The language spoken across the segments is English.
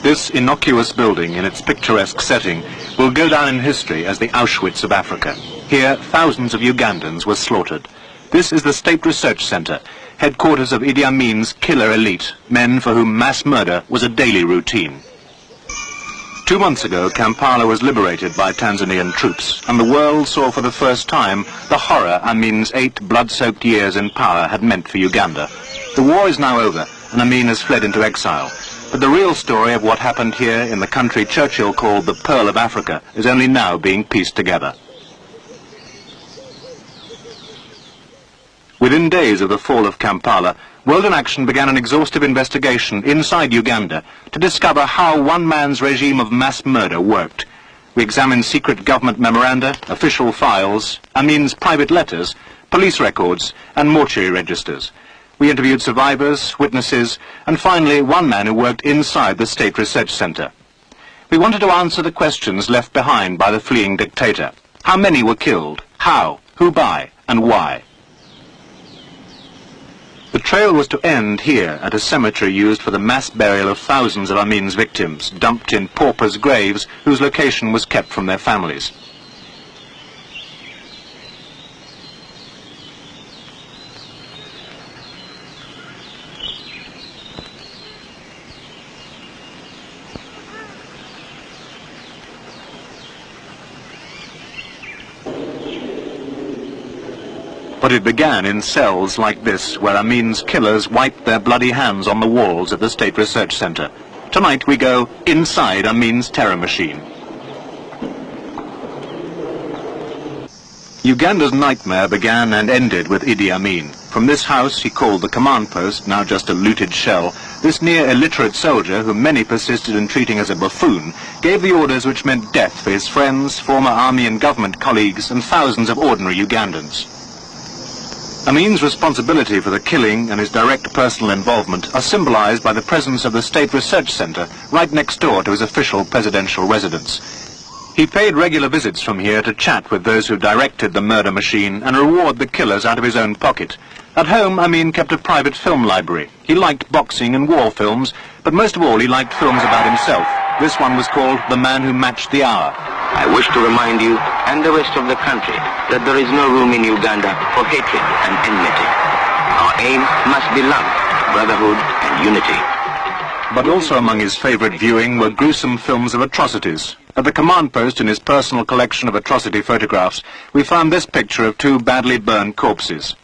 This innocuous building, in its picturesque setting, will go down in history as the Auschwitz of Africa. Here, thousands of Ugandans were slaughtered. This is the State Research Center, headquarters of Idi Amin's killer elite, men for whom mass murder was a daily routine. 2 months ago, Kampala was liberated by Tanzanian troops, and the world saw for the first time the horror Amin's 8 blood-soaked years in power had meant for Uganda. The war is now over, and Amin has fled into exile. But the real story of what happened here in the country Churchill called the Pearl of Africa is only now being pieced together. Within days of the fall of Kampala, World in Action began an exhaustive investigation inside Uganda to discover how one man's regime of mass murder worked. We examined secret government memoranda, official files, Amin's private letters, police records, and mortuary registers. We interviewed survivors, witnesses, and finally one man who worked inside the State Research Center. We wanted to answer the questions left behind by the fleeing dictator. How many were killed? How? Who by? And why? The trail was to end here at a cemetery used for the mass burial of thousands of Amin's victims, dumped in paupers' graves whose location was kept from their families. But it began in cells like this, where Amin's killers wiped their bloody hands on the walls of the State Research Center. Tonight we go inside Amin's terror machine. Uganda's nightmare began and ended with Idi Amin. From this house he called the command post, now just a looted shell, this near illiterate soldier, whom many persisted in treating as a buffoon, gave the orders which meant death for his friends, former army and government colleagues, and thousands of ordinary Ugandans. Amin's responsibility for the killing and his direct personal involvement are symbolized by the presence of the State Research Center right next door to his official presidential residence. He paid regular visits from here to chat with those who directed the murder machine and reward the killers out of his own pocket. At home, Amin kept a private film library. He liked boxing and war films, but most of all he liked films about himself. This one was called The Man Who Matched the Hour. I wish to remind you and the rest of the country that there is no room in Uganda for hatred and enmity. Our aim must be love, brotherhood and unity. But also among his favorite viewing were gruesome films of atrocities. At the command post in his personal collection of atrocity photographs, we found this picture of 2 badly burned corpses.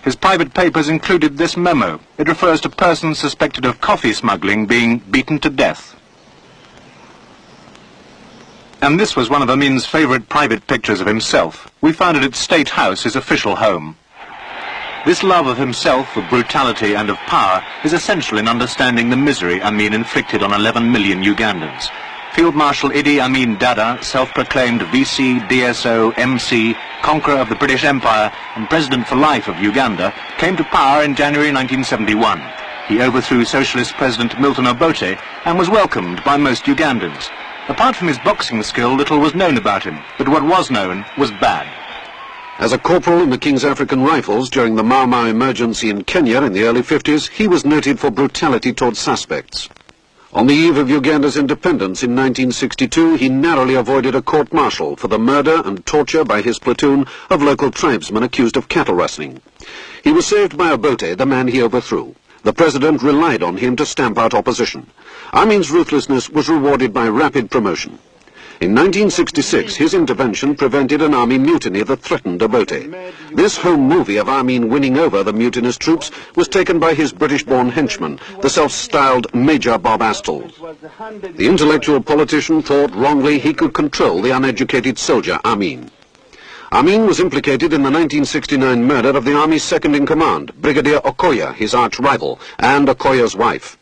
His private papers included this memo. It refers to persons suspected of coffee smuggling being beaten to death. And this was one of Amin's favorite private pictures of himself. We found it at State House, his official home. This love of himself, of brutality and of power is essential in understanding the misery Amin inflicted on 11 million Ugandans. Field Marshal Idi Amin Dada, self-proclaimed VC, DSO, MC, conqueror of the British Empire and President for life of Uganda, came to power in January 1971. He overthrew Socialist President Milton Obote and was welcomed by most Ugandans. Apart from his boxing skill, little was known about him, but what was known was bad. As a corporal in the King's African Rifles during the Mau Mau emergency in Kenya in the early 50s, he was noted for brutality towards suspects. On the eve of Uganda's independence in 1962, he narrowly avoided a court-martial for the murder and torture by his platoon of local tribesmen accused of cattle rustling. He was saved by Obote, the man he overthrew. The president relied on him to stamp out opposition. Amin's ruthlessness was rewarded by rapid promotion. In 1966, his intervention prevented an army mutiny that threatened Obote. This home movie of Amin winning over the mutinous troops was taken by his British-born henchman, the self-styled Major Bob Astles. The intellectual politician thought wrongly he could control the uneducated soldier Amin. Amin was implicated in the 1969 murder of the Army's second-in-command, Brigadier Okoya, his arch-rival, and Okoya's wife.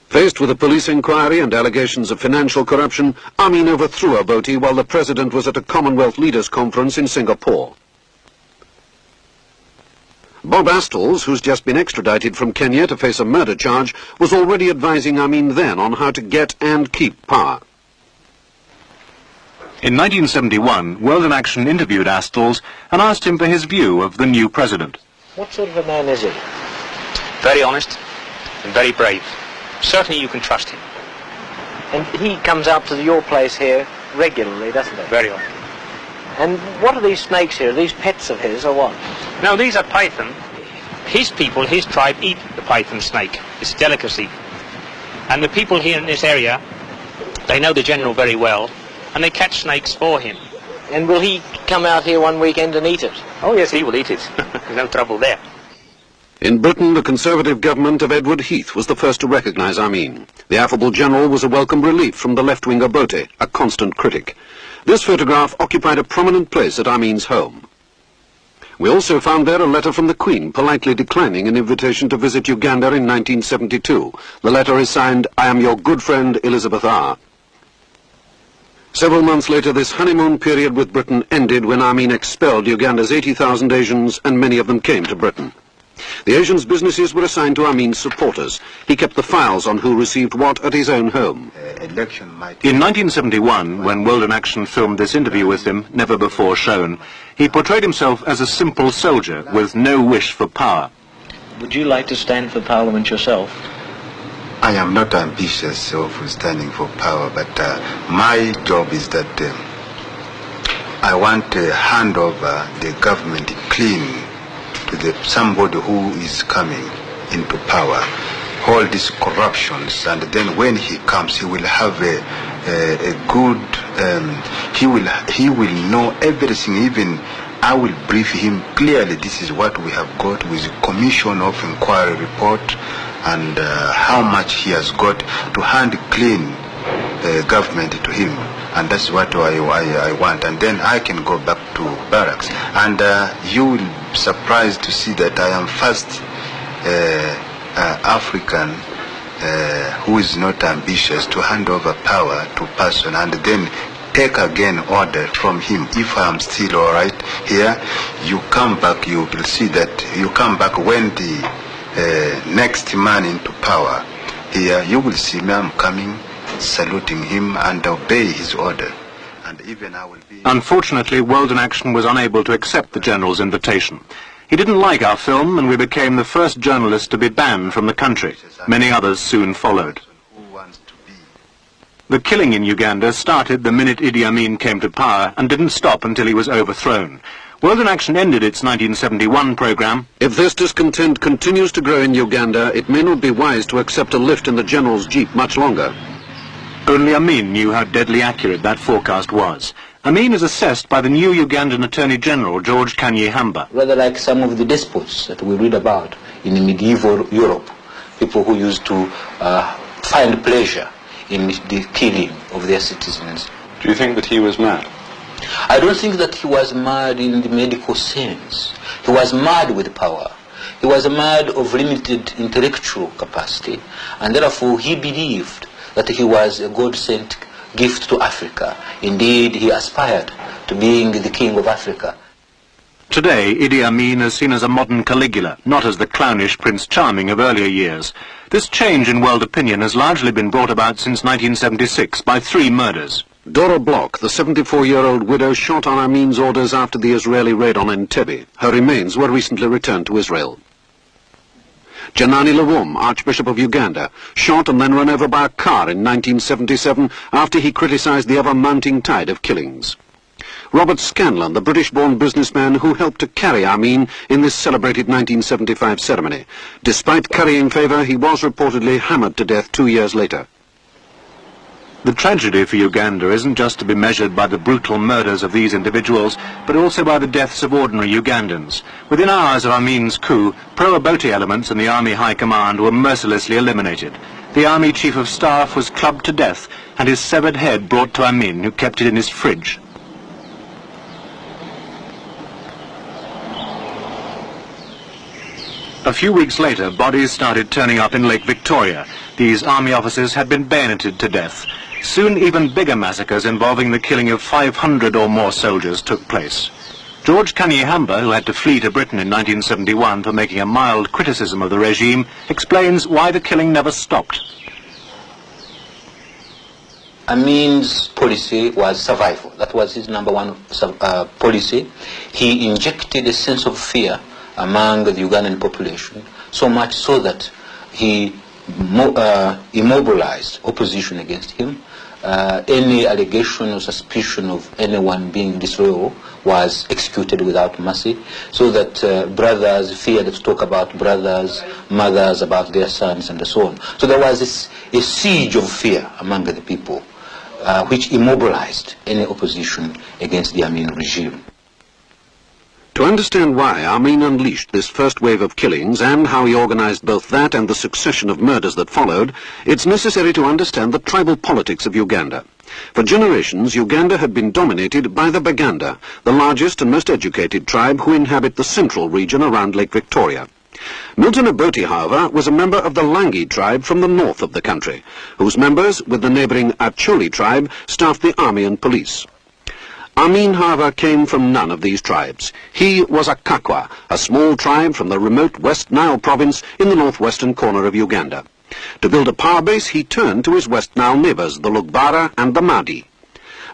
Faced with a police inquiry and allegations of financial corruption, Amin overthrew Obote while the president was at a Commonwealth Leaders Conference in Singapore. Bob Astles, who's just been extradited from Kenya to face a murder charge, was already advising Amin then on how to get and keep power. In 1971, World in Action interviewed Astles and asked him for his view of the new president. What sort of a man is he? Very honest and very brave. Certainly you can trust him. And he comes up to your place here regularly, doesn't he? Very often. And what are these snakes here? Are these pets of his or what? No, these are python. His people, his tribe, eat the python snake. It's a delicacy. And the people here in this area, they know the general very well, and they catch snakes for him. And will he come out here one weekend and eat it? Oh yes, he will eat it. There's no trouble there. In Britain, the Conservative government of Edward Heath was the first to recognise Amin. The affable general was a welcome relief from the left-winger Bote, a constant critic. This photograph occupied a prominent place at Amin's home. We also found there a letter from the Queen politely declining an invitation to visit Uganda in 1972. The letter is signed, "I am your good friend Elizabeth R." Several months later, this honeymoon period with Britain ended when Amin expelled Uganda's 80,000 Asians, and many of them came to Britain. The Asians' businesses were assigned to Amin's supporters. He kept the files on who received what at his own home. In 1971, when World in Action filmed this interview with him, never before shown, he portrayed himself as a simple soldier with no wish for power. Would you like to stand for Parliament yourself? I am not ambitious of standing for power, but my job is that I want to hand over the government clean to somebody who is coming into power. All these corruptions, and then when he comes, he will have a good. He will know everything. Even I will brief him clearly. This is what we have got with the Commission of Inquiry report, and how much he has got to hand clean government to him. And that's what I want. And then I can go back to barracks. And you will be surprised to see that I am first African who is not ambitious to hand over power to person and then take again order from him. If I am still all right here, you come back, you will see that you come back when the next man into power here, you will see me, I'm coming, saluting him and obey his order. And even I will be... Unfortunately, World in Action was unable to accept the General's invitation. He didn't like our film, and we became the first journalists to be banned from the country. Many others soon followed. The killing in Uganda started the minute Idi Amin came to power and didn't stop until he was overthrown. World in Action ended its 1971 program. If this discontent continues to grow in Uganda, it may not be wise to accept a lift in the General's jeep much longer. Only Amin knew how deadly accurate that forecast was. Amin is assessed by the new Ugandan Attorney General, George Kanyehamba. Rather like some of the despots that we read about in medieval Europe, people who used to find pleasure in the killing of their citizens. Do you think that he was mad? I don't think that he was mad in the medical sense. He was mad with power. He was mad of limited intellectual capacity, and therefore he believed that he was a God-sent gift to Africa. Indeed, he aspired to being the king of Africa. Today, Idi Amin is seen as a modern Caligula, not as the clownish Prince Charming of earlier years. This change in world opinion has largely been brought about since 1976 by 3 murders. Dora Bloch, the 74-year-old widow, shot on Amin's orders after the Israeli raid on Entebbe. Her remains were recently returned to Israel. Janani Lawum, Archbishop of Uganda, shot and then run over by a car in 1977 after he criticized the ever-mounting tide of killings. Robert Scanlon, the British-born businessman who helped to carry Amin in this celebrated 1975 ceremony. Despite currying favor, he was reportedly hammered to death 2 years later. The tragedy for Uganda isn't just to be measured by the brutal murders of these individuals, but also by the deaths of ordinary Ugandans. Within hours of Amin's coup, pro-Obote elements in the Army High Command were mercilessly eliminated. The Army Chief of Staff was clubbed to death, and his severed head brought to Amin, who kept it in his fridge. A few weeks later, bodies started turning up in Lake Victoria. These army officers had been bayoneted to death. Soon even bigger massacres involving the killing of 500 or more soldiers took place. George Kanyehamba, who had to flee to Britain in 1971 for making a mild criticism of the regime, explains why the killing never stopped. Amin's policy was survival. That was his number one policy. He injected a sense of fear among the Ugandan population, so much so that he immobilized opposition against him. Any allegation or suspicion of anyone being disloyal was executed without mercy, so that brothers feared to talk about brothers, mothers about their sons, and so on. So there was a siege of fear among the people, which immobilized any opposition against the Amin regime. To understand why Amin unleashed this first wave of killings and how he organized both that and the succession of murders that followed, it's necessary to understand the tribal politics of Uganda. For generations, Uganda had been dominated by the Baganda, the largest and most educated tribe who inhabit the central region around Lake Victoria. Milton Obote, however, was a member of the Langi tribe from the north of the country, whose members, with the neighboring Acholi tribe, staffed the army and police. Amin, however, came from none of these tribes. He was a Kakwa, a small tribe from the remote West Nile province in the northwestern corner of Uganda. To build a power base, he turned to his West Nile neighbors, the Lugbara and the Mahdi.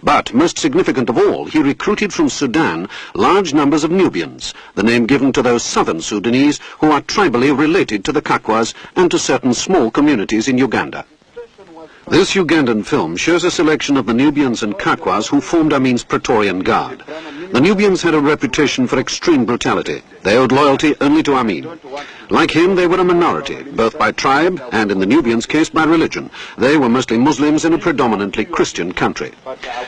But, most significant of all, he recruited from Sudan large numbers of Nubians, the name given to those southern Sudanese who are tribally related to the Kakwas and to certain small communities in Uganda. This Ugandan film shows a selection of the Nubians and Kakwas who formed Amin's Praetorian Guard. The Nubians had a reputation for extreme brutality. They owed loyalty only to Amin. Like him, they were a minority, both by tribe and, in the Nubians' case, by religion. They were mostly Muslims in a predominantly Christian country.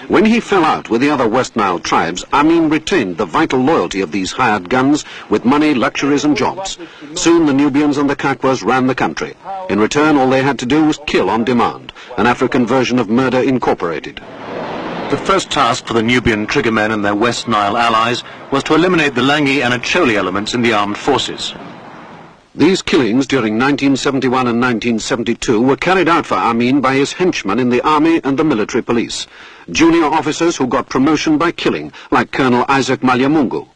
When he fell out with the other West Nile tribes, Amin retained the vital loyalty of these hired guns with money, luxuries and jobs. Soon the Nubians and the Kakwas ran the country. In return, all they had to do was kill on demand, an African version of murder incorporated. The first task for the Nubian triggermen and their West Nile allies was to eliminate the Langi and Acholi elements in the armed forces. These killings during 1971 and 1972 were carried out for Amin by his henchmen in the army and the military police, junior officers who got promotion by killing, like Colonel Isaac Malyamungu.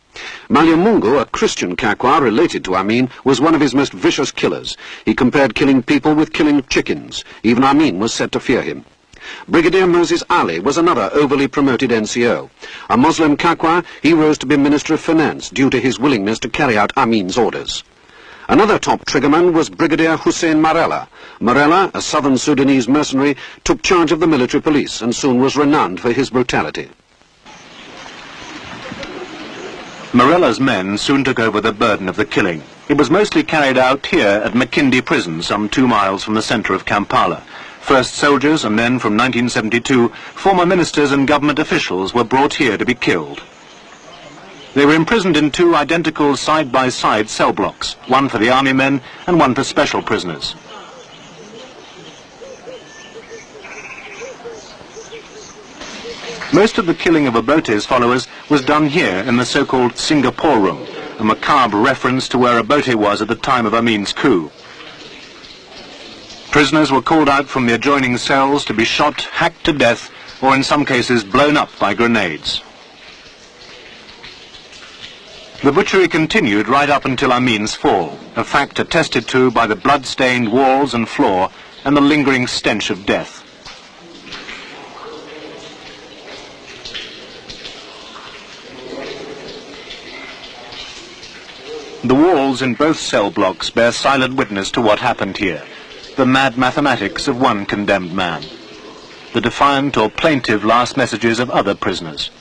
Malyamungu, a Christian Kakwa related to Amin, was one of his most vicious killers. He compared killing people with killing chickens. Even Amin was said to fear him. Brigadier Moses Ali was another overly promoted NCO. A Muslim Kakwa, he rose to be Minister of Finance due to his willingness to carry out Amin's orders. Another top triggerman was Brigadier Hussein Marella. Marella, a southern Sudanese mercenary, took charge of the military police and soon was renowned for his brutality. Morella's men soon took over the burden of the killing. It was mostly carried out here at Makindi Prison, some 2 miles from the centre of Kampala. First soldiers and then, from 1972, former ministers and government officials were brought here to be killed. They were imprisoned in 2 identical side-by-side cell blocks, one for the army men and one for special prisoners. Most of the killing of Obote's followers was done here in the so-called Singapore room, a macabre reference to where Obote was at the time of Amin's coup. Prisoners were called out from the adjoining cells to be shot, hacked to death, or in some cases blown up by grenades. The butchery continued right up until Amin's fall, a fact attested to by the blood-stained walls and floor and the lingering stench of death. The walls in both cell blocks bear silent witness to what happened here, the mad mathematics of one condemned man, the defiant or plaintive last messages of other prisoners.